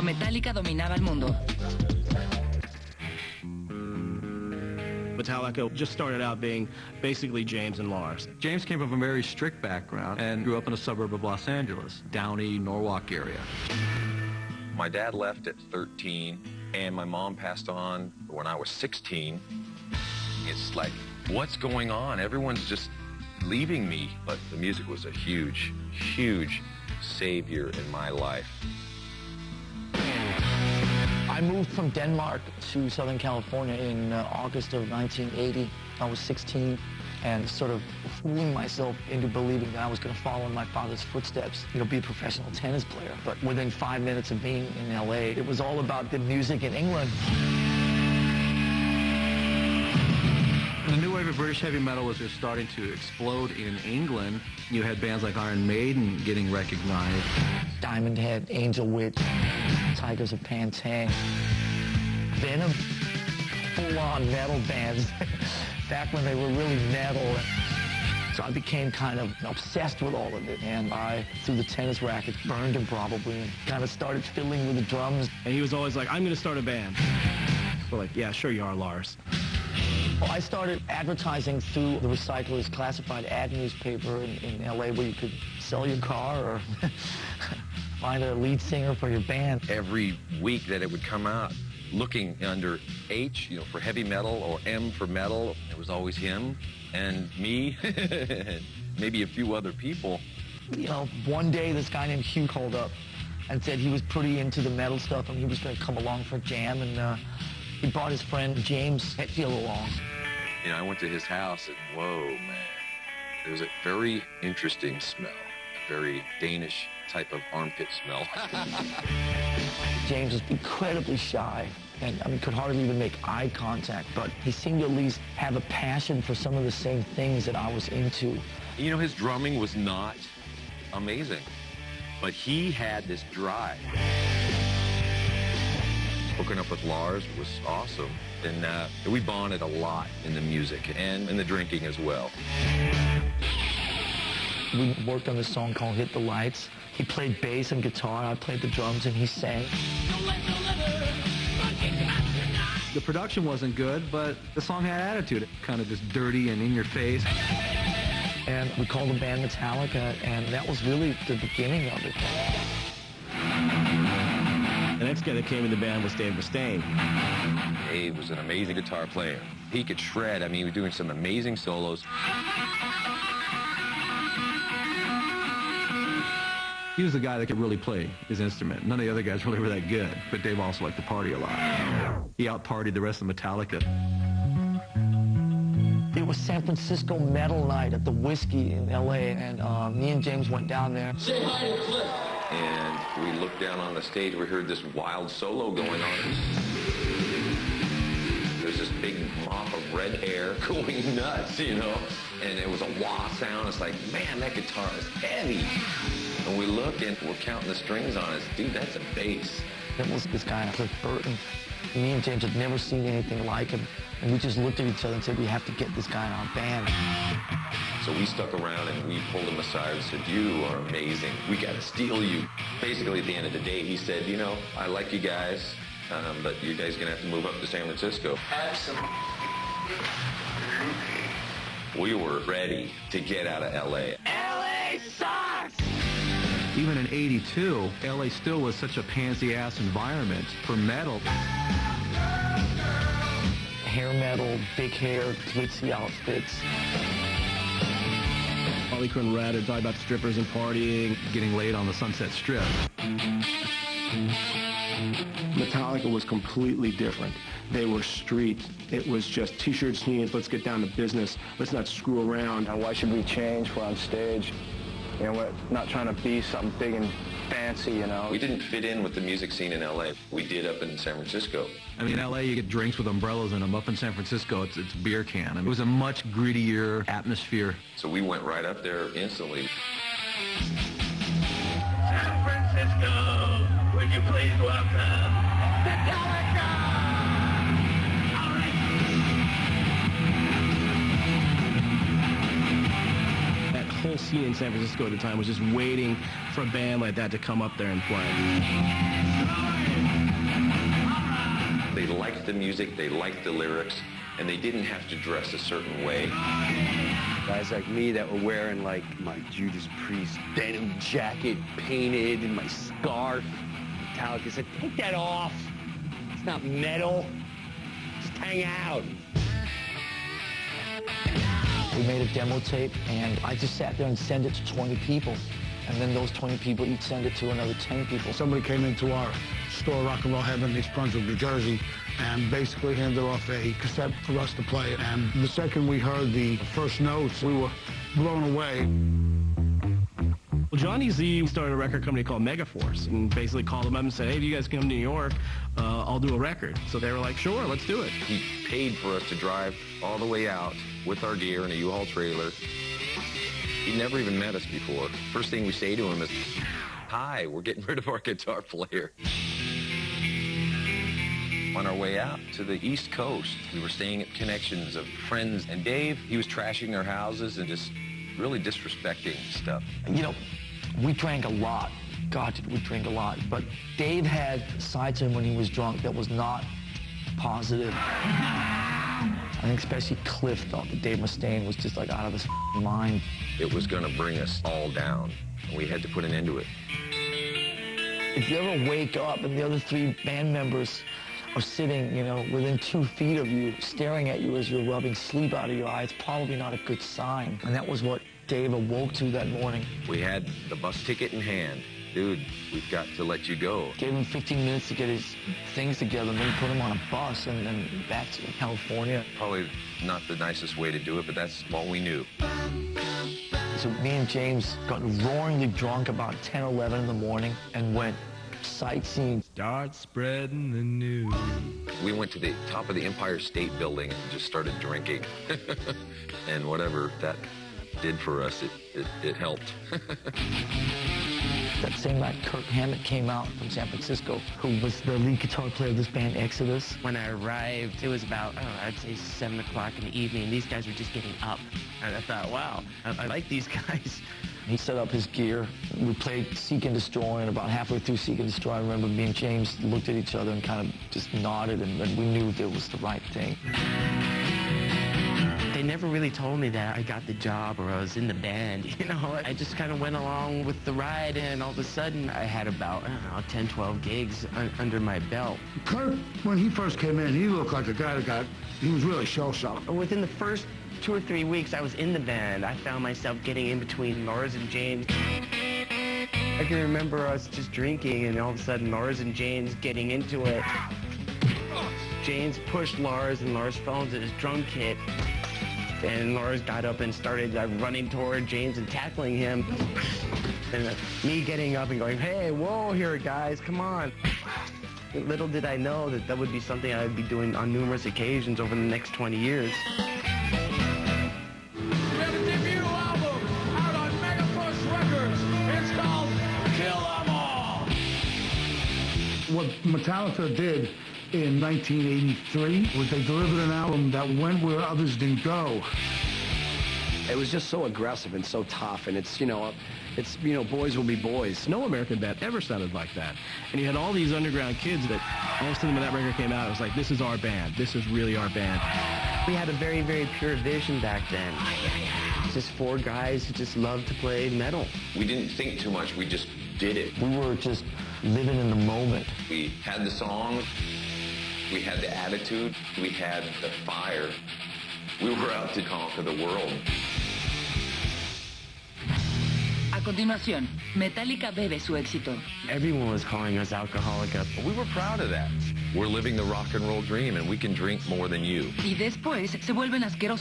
Metallica dominaba el mundo. Metallica just started out being basically James and Lars. James came from a very strict background and grew up in a suburb of Los Angeles, Downey, Norwalk area. My dad left at 13, and my mom passed on when I was 16. It's like, what's going on? Everyone's just leaving me. But the music was a huge, huge savior in my life. I moved from Denmark to Southern California in August of 1980. I was 16 and sort of fooling myself into believing that I was going to follow in my father's footsteps, be a professional tennis player. But within 5 minutes of being in LA, it was all about the music in England. The new wave of British heavy metal was just starting to explode in England. You had bands like Iron Maiden getting recognized. Diamond Head, Angel Witch, Tigers of Pantang, Venom, full-on metal bands back when they were really metal. So I became kind of obsessed with all of it, and I threw the tennis racket, burned him probably, and kind of started fiddling with the drums. And he was always like, I'm going to start a band. We're like, yeah, sure you are, Lars. Well, I started advertising through the Recyclers classified ad newspaper in LA where you could sell your car or find a lead singer for your band. Every week that it would come out, looking under H, for heavy metal, or M for metal, it was always him and me, and maybe a few other people. One day this guy named Hugh called up and said he was pretty into the metal stuff and he was going to come along for a jam, and he brought his friend James Hetfield along. I went to his house and, whoa, man. There was a very interesting smell, a very Danish type of armpit smell. James was incredibly shy and could hardly even make eye contact, but he seemed to at least have a passion for some of the same things that I was into. His drumming was not amazing, but he had this drive. Hooking up with Lars was awesome, and we bonded a lot in the music and in the drinking as well. We worked on this song called Hit the Lights. He played bass and guitar, I played the drums, and he sang. The production wasn't good, but the song had attitude, kind of just dirty and in your face. And we called the band Metallica, and that was really the beginning of it. The next guy that came in the band was Dave Mustaine. Dave was an amazing guitar player. He could shred. He was doing some amazing solos. He was the guy that could really play his instrument. None of the other guys really were that good, but Dave also liked to party a lot. He out-partied the rest of Metallica. It was San Francisco Metal Night at the Whiskey in L.A., and me and James went down there. Say hi to Cliff. And we looked down on the stage. We heard this wild solo going on. There's this big mop of red hair going nuts, And it was a wah sound. It's like, man, that guitar is heavy. And we look and we're counting the strings on it. Dude, that's a bass. It was this guy, Cliff Burton. Me and James had never seen anything like him. And we just looked at each other and said, we have to get this guy in our band. So we stuck around and we pulled him aside and said, you are amazing. We got to steal you. Basically, at the end of the day, he said, I like you guys, but you guys are going to have to move up to San Francisco. Absolutely. We were ready to get out of L.A. L.A. sucks! Even in '82, LA still was such a pansy-ass environment for metal. Hair metal, big hair, glitzy outfits. Harley Quinn ratted, talking about strippers and partying. Getting laid on the Sunset Strip. Metallica was completely different. They were street. It was just T-shirts, jeans, let's get down to business. Let's not screw around. Why should we change? We're on stage. We're not trying to be something big and fancy, We didn't fit in with the music scene in L.A. We did up in San Francisco. In L.A. you get drinks with umbrellas in them. Up in San Francisco, it's beer can. It was a much grittier atmosphere. So we went right up there instantly. San Francisco, would you please welcome Metallica? Whole scene in San Francisco at the time was just waiting for a band like that to come up there and play. They liked the music, they liked the lyrics, and they didn't have to dress a certain way. Guys like me that were wearing like my Judas Priest denim jacket painted and my scarf. Metallica said, take that off. It's not metal. Just hang out. We made a demo tape, and I just sat there and sent it to 20 people. And then those 20 people each send it to another 10 people. Somebody came into our store, Rock and Roll Heaven, East Brunswick, New Jersey, and basically handed off a cassette for us to play. And the second we heard the first notes, we were blown away. Well, Johnny Z started a record company called Megaforce and basically called them up and said, hey, if you guys come to New York, I'll do a record. So they were like, sure, let's do it. He paid for us to drive all the way out with our gear in a U-Haul trailer. He'd never even met us before. First thing we say to him is, hi, we're getting rid of our guitar player. On our way out to the East Coast, we were staying at connections of friends, and Dave, he was trashing their houses and just really disrespecting stuff. You know, we drank a lot. God, did we drink a lot. But Dave had sides to him when he was drunk that was not positive. I think especially Cliff thought that Dave Mustaine was just like out of his mind. It was going to bring us all down. We had to put an end to it. If you ever wake up and the other 3 band members are sitting, you know, within 2 feet of you, staring at you as you're rubbing sleep out of your eye, it's probably not a good sign. And that was what Dave awoke to that morning. We had the bus ticket in hand. Dude, we've got to let you go. Gave him 15 minutes to get his things together, and then put him on a bus and then back to California. Probably not the nicest way to do it, but that's all we knew. So me and James got roaringly drunk about 10 or 11 in the morning and went sightseeing. Start spreading the news. We went to the top of the Empire State Building and just started drinking. And whatever that did for us, it helped. That same night, Kirk Hammett came out from San Francisco, who was the lead guitar player of this band, Exodus. When I arrived, it was about, I'd say 7 o'clock in the evening, and these guys were just getting up. And I thought, wow, I like these guys. He set up his gear. We played Seek and Destroy, and about halfway through Seek and Destroy, I remember me and James looked at each other and kind of just nodded, and we knew that it was the right thing. They never really told me that I got the job or I was in the band, you know. I just kind of went along with the ride, and all of a sudden I had about, I don't know, 10, 12 gigs under my belt. Kirk, when he first came in, he looked like a guy that he was really shell-shocked. Within the first 2 or 3 weeks I was in the band, I found myself getting in between Lars and James. I can remember us just drinking, and all of a sudden Lars and James getting into it. James pushed Lars, and Lars fell into his drum kit. And Lars got up and started running toward James and tackling him. And me getting up and going, hey, whoa here, guys, come on. Little did I know that that would be something I would be doing on numerous occasions over the next 20 years. We have a debut album out on Megaforce Records. It's called Kill 'Em All. What Metallica did in 1983 was they delivered an album that went where others didn't go. It was just so aggressive and so tough, and it's, you know, boys will be boys. No American band ever sounded like that. And you had all these underground kids that all of a sudden when that record came out, it was like, this is our band. This is really our band. We had a very, very pure vision back then. Just 4 guys who just loved to play metal. We didn't think too much, we just did it. We were just living in the moment. We had the songs, we had the attitude, we had the fire. We were out to conquer the world. A continuación, Metallica bebe su éxito. Everyone was calling us Alcoholica. We were proud of that. We're living the rock and roll dream, and we can drink more than you. Y después se vuelven asquerosos.